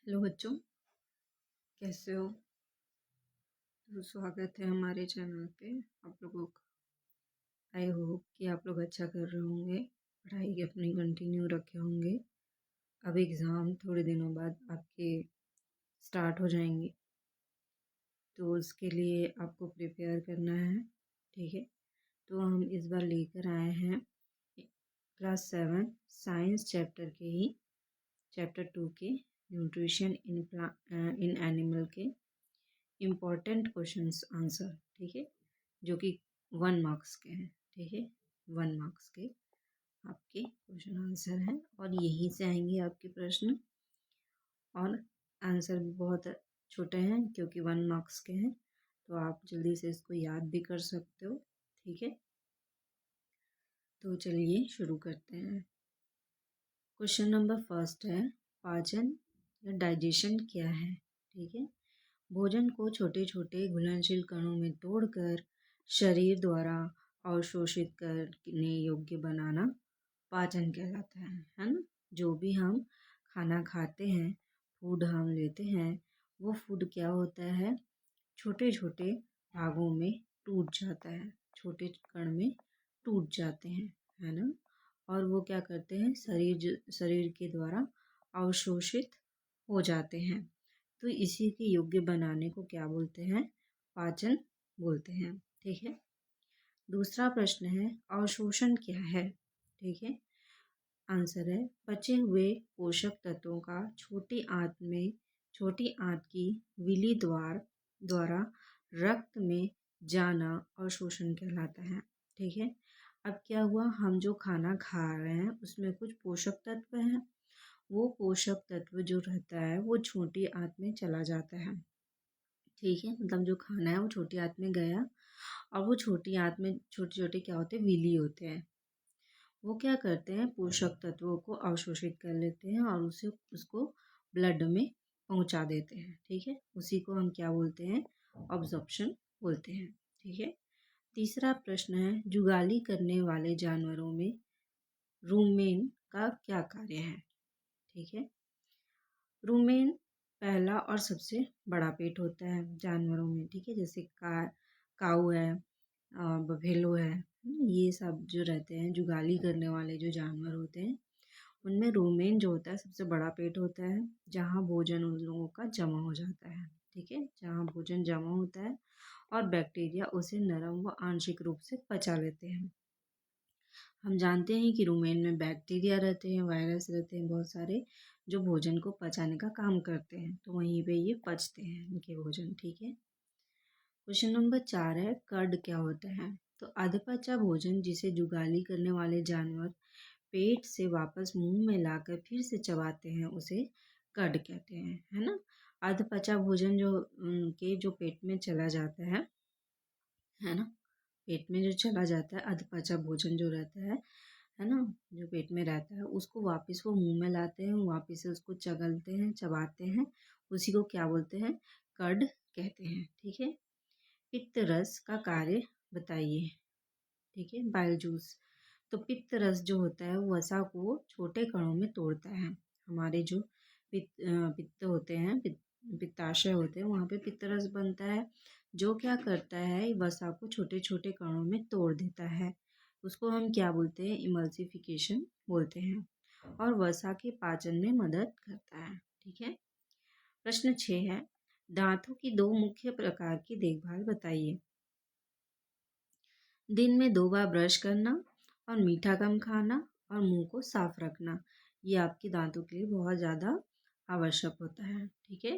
Hello बच्चों, कैसे हो? तो स्वागत है हमारे चैनल पे आप लोगों का। आई होप कि आप लोग अच्छा कर रहे होंगे, पढ़ाई अपनी कंटिन्यू रखे होंगे। अब एग्ज़ाम थोड़े दिनों बाद आपके स्टार्ट हो जाएंगे, तो उसके लिए आपको प्रिपेयर करना है। ठीक है, तो हम इस बार लेकर आए हैं क्लास 7 साइंस चैप्टर के ही चैप्टर 2 के न्यूट्रिशन इन एनिमल के इम्पॉर्टेंट क्वेश्चंस आंसर। ठीक है, जो कि 1 मार्क्स के हैं। ठीक है, 1 मार्क्स के आपके क्वेश्चन आंसर हैं और यहीं से आएंगे आपके प्रश्न। और आंसर भी बहुत छोटे हैं क्योंकि 1 मार्क्स के हैं, तो आप जल्दी से इसको याद भी कर सकते हो। ठीक है, तो चलिए शुरू करते हैं। क्वेश्चन नंबर फर्स्ट है, पाचन या डाइजेशन क्या है? ठीक है, भोजन को छोटे छोटे घुलनशील कणों में तोड़कर शरीर द्वारा अवशोषित करने योग्य बनाना पाचन कहलाता है ना। जो भी हम खाना खाते हैं, फूड हम लेते हैं, वो फूड क्या होता है, छोटे छोटे भागों में टूट जाता है, छोटे कण में टूट जाते हैं, है ना। और वो क्या करते हैं, शरीर के द्वारा अवशोषित हो जाते हैं। तो इसी के योग्य बनाने को क्या बोलते हैं, पाचन बोलते हैं। ठीक है, दूसरा प्रश्न है, अवशोषण क्या है? ठीक है, आंसर है, पचे हुए पोषक तत्वों का छोटी आंत की विली द्वारा रक्त में जाना अवशोषण कहलाता है। ठीक है, अब क्या हुआ, हम जो खाना खा रहे हैं उसमें कुछ पोषक तत्व हैं, वो पोषक तत्व जो रहता है वो छोटी आंत में चला जाता है। ठीक है, मतलब जो खाना है वो छोटी आंत में गया और वो छोटी आंत में छोटे छोटे क्या होते हैं, विली होते हैं। वो क्या करते हैं, पोषक तत्वों को अवशोषित कर लेते हैं और उसको ब्लड में पहुंचा देते हैं। ठीक है, उसी को हम क्या बोलते हैं, ऑब्जॉर्प्शन बोलते हैं। ठीक है, तीसरा प्रश्न है, जुगाली करने वाले जानवरों में रूमेन का क्या कार्य है? ठीक है, रूमेन पहला और सबसे बड़ा पेट होता है जानवरों में। ठीक है, जैसे काऊ है, बफेलो है, ये सब जो रहते हैं जुगाली करने वाले जो जानवर होते हैं, उनमें रूमेन जो होता है सबसे बड़ा पेट होता है, जहाँ भोजन उन लोगों का जमा हो जाता है। ठीक है, जहाँ भोजन जमा होता है और बैक्टीरिया उसे नरम व आंशिक रूप से पचा लेते हैं। हम जानते हैं कि रूमेन में बैक्टीरिया रहते हैं, वायरस रहते हैं बहुत सारे, जो भोजन को पचाने का काम करते हैं, तो वहीं पे ये पचते हैं इनके भोजन। ठीक है, क्वेश्चन नंबर 4 है, कर्ड क्या होता है? तो अधपचा भोजन जिसे जुगाली करने वाले जानवर पेट से वापस मुंह में लाकर फिर से चबाते हैं, उसे कर्ड कहते हैं, है ना। अधपचा भोजन जो उनके जो पेट में चला जाता है ना, पेट में जो चला जाता है, अधपचा भोजन जो रहता है ना, जो पेट में रहता है, उसको वापस वो मुंह में लाते हैं, वापस से उसको चगलते हैं, चबाते हैं, उसी को क्या बोलते हैं, कर्ड कहते हैं। ठीक है, पित्त रस का कार्य बताइए। ठीक है, बाइल जूस। तो पित्त रस जो होता है वो वसा को छोटे कणों में तोड़ता है। हमारे जो पित्त होते हैं, पित्ताशय होते हैं, वहाँ पे पित्त रस बनता है, जो क्या करता है, वसा को छोटे छोटे कणों में तोड़ देता है। उसको हम क्या बोलते हैं, इमल्सिफिकेशन बोलते हैं, और वसा के पाचन में मदद करता है। ठीक है, प्रश्न 6 है, दांतों की 2 मुख्य प्रकार की देखभाल बताइए। दिन में 2 बार ब्रश करना और मीठा कम खाना और मुंह को साफ रखना, ये आपके दांतों के लिए बहुत ज़्यादा आवश्यक होता है। ठीक है,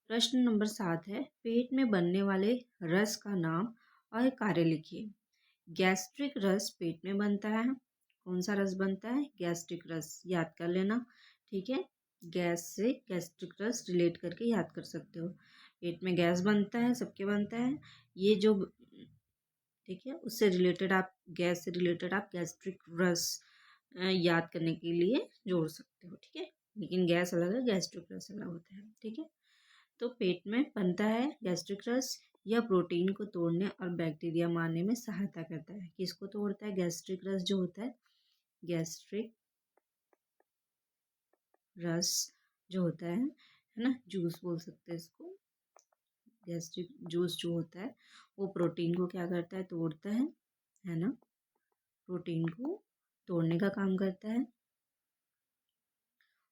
प्रश्न नंबर 7 है, पेट में बनने वाले रस का नाम और कार्य लिखिए। गैस्ट्रिक रस पेट में बनता है। कौन सा रस बनता है, गैस्ट्रिक रस, याद कर लेना। ठीक है, गैस से गैस्ट्रिक रस रिलेट करके याद कर सकते हो। पेट में गैस बनता है, सबके बनता है, ये जो ठीक है, उससे रिलेटेड आप गैस से रिलेटेड आप गैस्ट्रिक रस याद करने के लिए जोड़ सकते हो। ठीक है, लेकिन गैस अलग है, गैस्ट्रिक रस अलग होता है। ठीक है, तो पेट में बनता है गैस्ट्रिक रस, यह प्रोटीन को तोड़ने और बैक्टीरिया मारने में सहायता करता है। किसको तोड़ता है, गैस्ट्रिक रस जो होता है, गैस्ट्रिक रस जो होता है है ना, जूस बोल सकते हैं इसको। गैस्ट्रिक जूस जो होता है वो प्रोटीन को क्या करता है, तोड़ता है ना, प्रोटीन को तोड़ने का काम करता है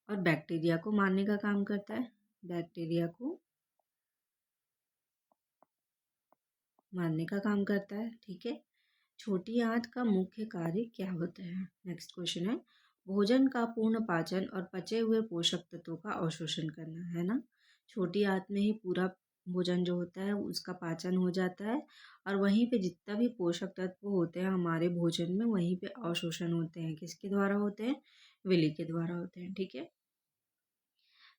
और बैक्टीरिया को मारने का काम करता है, बैक्टीरिया को मारने का काम करता है। ठीक है, छोटी आंत का मुख्य कार्य क्या होता है? नेक्स्ट क्वेश्चन है, भोजन का पूर्ण पाचन और पचे हुए पोषक तत्वों का अवशोषण करना, है ना। छोटी आंत में ही पूरा भोजन जो होता है उसका पाचन हो जाता है और वहीं पे जितना भी पोषक तत्व होते हैं हमारे भोजन में वहीं पे अवशोषण होते हैं। किसके द्वारा होते हैं? विली के द्वारा होते हैं। ठीक है,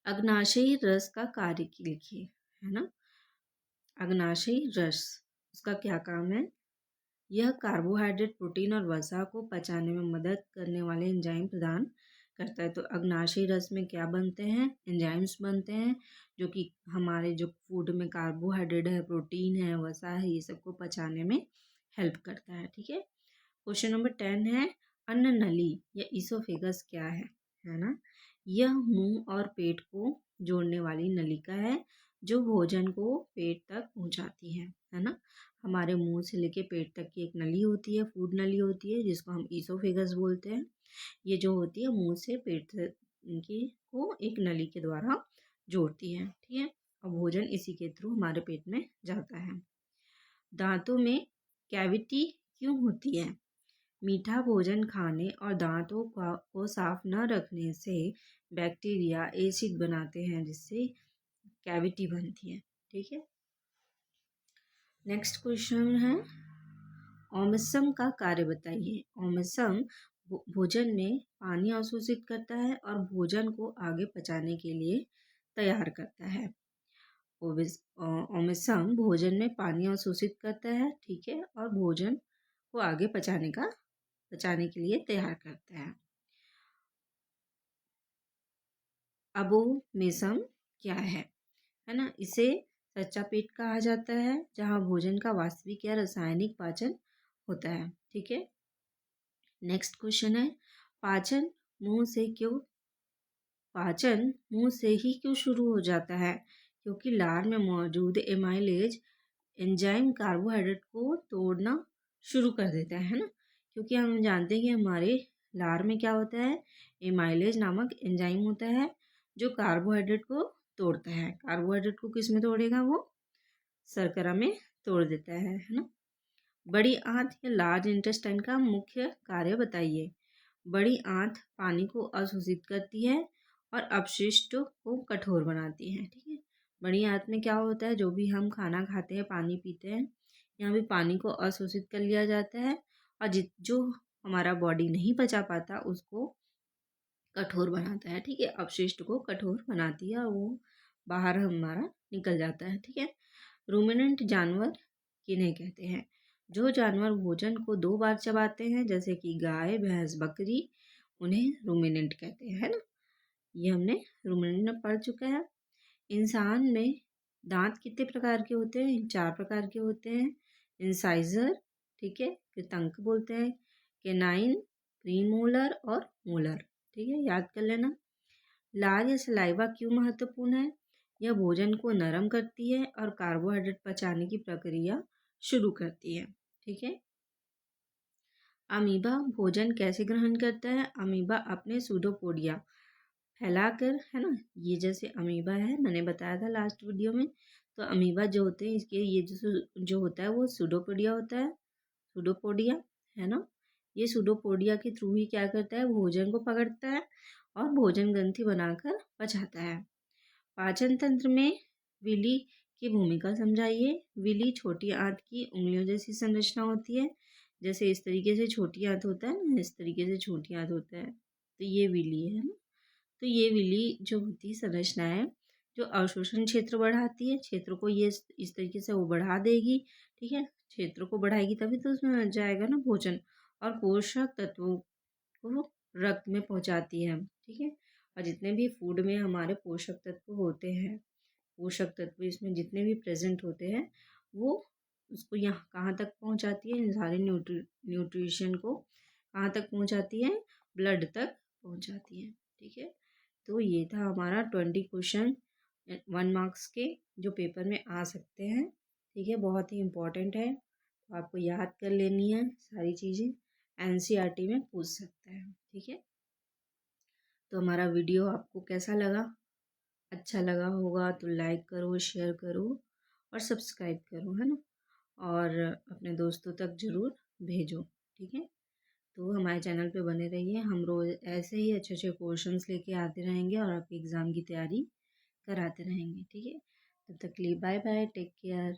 अग्नाशयी रस का कार्य लिखिए, है ना। अग्नाशयी रस, उसका क्या काम है? यह कार्बोहाइड्रेट, प्रोटीन और वसा को पचाने में मदद करने वाले एंजाइम प्रदान करता है। तो अग्नाशयी रस में क्या बनते हैं? एंजाइम्स बनते हैं जो कि हमारे जो फूड में कार्बोहाइड्रेट है, प्रोटीन है, वसा है, ये सबको पचाने में हेल्प करता है। ठीक है, क्वेश्चन नंबर 10 है, अन्न नली या ईसोफेगस क्या है ना। यह मुंह और पेट को जोड़ने वाली नलिका है जो भोजन को पेट तक पहुंचाती है ना। हमारे मुंह से लेके पेट तक की एक नली होती है, फूड नली होती है, जिसको हम ईसोफेगस बोलते हैं। ये जो होती है मुंह से पेट की को एक नली के द्वारा जोड़ती है। ठीक है, और भोजन इसी के थ्रू हमारे पेट में जाता है। दांतों में कैविटी क्यों होती है? मीठा भोजन खाने और दांतों को साफ न रखने से बैक्टीरिया एसिड बनाते हैं जिससे कैविटी बनती है। ठीक है, नेक्स्ट क्वेश्चन है, ओमेसम का कार्य बताइए। ओमेसम भोजन में पानी अवशोषित करता है और भोजन को आगे पचाने के लिए तैयार करता है। ओमेसम भोजन में पानी अवशोषित करता है, ठीक है, और भोजन को आगे पचाने के लिए तैयार करता है। अबोमेसम क्या है ना। इसे सच्चा पेट कहा जाता है जहाँ भोजन का वास्तविक या रासायनिक पाचन होता है। ठीक है, नेक्स्ट क्वेश्चन है, पाचन पाचन मुंह से ही क्यों शुरू हो जाता है? क्योंकि लार में मौजूद एमाइलेज एंजाइम कार्बोहाइड्रेट को तोड़ना शुरू कर देता है ना। क्योंकि हम जानते हैं कि हमारे लार में क्या होता है, एमाइलेज नामक एंजाइम होता है जो कार्बोहाइड्रेट को तोड़ता है। कार्बोहाइड्रेट को किस में तोड़ेगा? वो शर्करा में तोड़ देता है ना। बड़ी आंत या लार्ज इंटेस्टाइन का मुख्य कार्य बताइए। बड़ी आंत पानी को अवशोषित करती है और अपशिष्ट को कठोर बनाती है। ठीक है, बड़ी आंत में क्या होता है, जो भी हम खाना खाते हैं, पानी पीते हैं, यहाँ भी पानी को अवशोषित कर लिया जाता है और जो हमारा बॉडी नहीं पचा पाता उसको कठोर बनाता है। ठीक है, अपशिष्ट को कठोर बनाती है और वो बाहर हमारा निकल जाता है। ठीक है, रूमिनेंट जानवर किन्हें कहते हैं? जो जानवर भोजन को 2 बार चबाते हैं जैसे कि गाय, भैंस, बकरी, उन्हें रूमिनेंट कहते हैं, है ना। ये हमने रूमिनेंट में पढ़ चुका है। इंसान में दांत कितने प्रकार के होते हैं? 4 प्रकार के होते हैं। इंसाइजर, ठीक है, कृतंक बोलते हैं, केनाइन, प्रीमोलर और मोलर। ठीक है, याद कर लेना। लार या सलाइवा क्यों महत्वपूर्ण है? यह भोजन को नरम करती है और कार्बोहाइड्रेट पचाने की प्रक्रिया शुरू करती है। ठीक है, अमीबा भोजन कैसे ग्रहण करता है? अमीबा अपने सूडोपोडिया फैलाकर, है ना, ये जैसे अमीबा है, मैंने बताया था लास्ट वीडियो में। तो अमीबा जो होते हैं इसके ये जो होता है वो सूडोपोडिया होता है, सूडोपोडिया, है ना। ये सूडोपोडिया के थ्रू ही क्या करता है, भोजन को पकड़ता है और भोजन ग्रंथि बनाकर पचाता है। पाचन तंत्र में विली की भूमिका समझाइए। विली छोटी आंत की उंगलियों जैसी संरचना होती है। जैसे इस तरीके से छोटी आंत होता है ना, इस तरीके से छोटी आंत होता है, तो ये विली है ना। तो ये विली जो होती है संरचना है जो अवशोषण क्षेत्र बढ़ाती है, क्षेत्र को ये इस तरीके से वो बढ़ा देगी। ठीक है, क्षेत्र को बढ़ाएगी तभी तो उसमें जाएगा ना भोजन, और पोषक तत्वों को रक्त में पहुंचाती है। ठीक है, और जितने भी फूड में हमारे पोषक तत्व होते हैं, पोषक तत्व इसमें जितने भी प्रेजेंट होते हैं वो उसको यहाँ कहाँ तक पहुँचाती है, इन सारे न्यूट्रिशन को कहाँ तक पहुँचाती है, ब्लड तक पहुँचाती है। ठीक है, तो ये था हमारा 20 क्वेश्चन 1 मार्क्स के जो पेपर में आ सकते हैं। ठीक है, बहुत ही इम्पोर्टेंट है, तो आपको याद कर लेनी है सारी चीज़ें। एनसीईआरटी में पूछ सकता है। ठीक है, तो हमारा वीडियो आपको कैसा लगा? अच्छा लगा होगा तो लाइक करो, शेयर करो और सब्सक्राइब करो, है ना? और अपने दोस्तों तक ज़रूर भेजो। ठीक है, तो हमारे चैनल पे बने रहिए। हम रोज़ ऐसे ही अच्छे अच्छे क्वेश्चंस लेके आते रहेंगे और आपकी एग्ज़ाम की तैयारी कराते रहेंगे। ठीक है, तब तक के लिए बाय बाय, टेक केयर।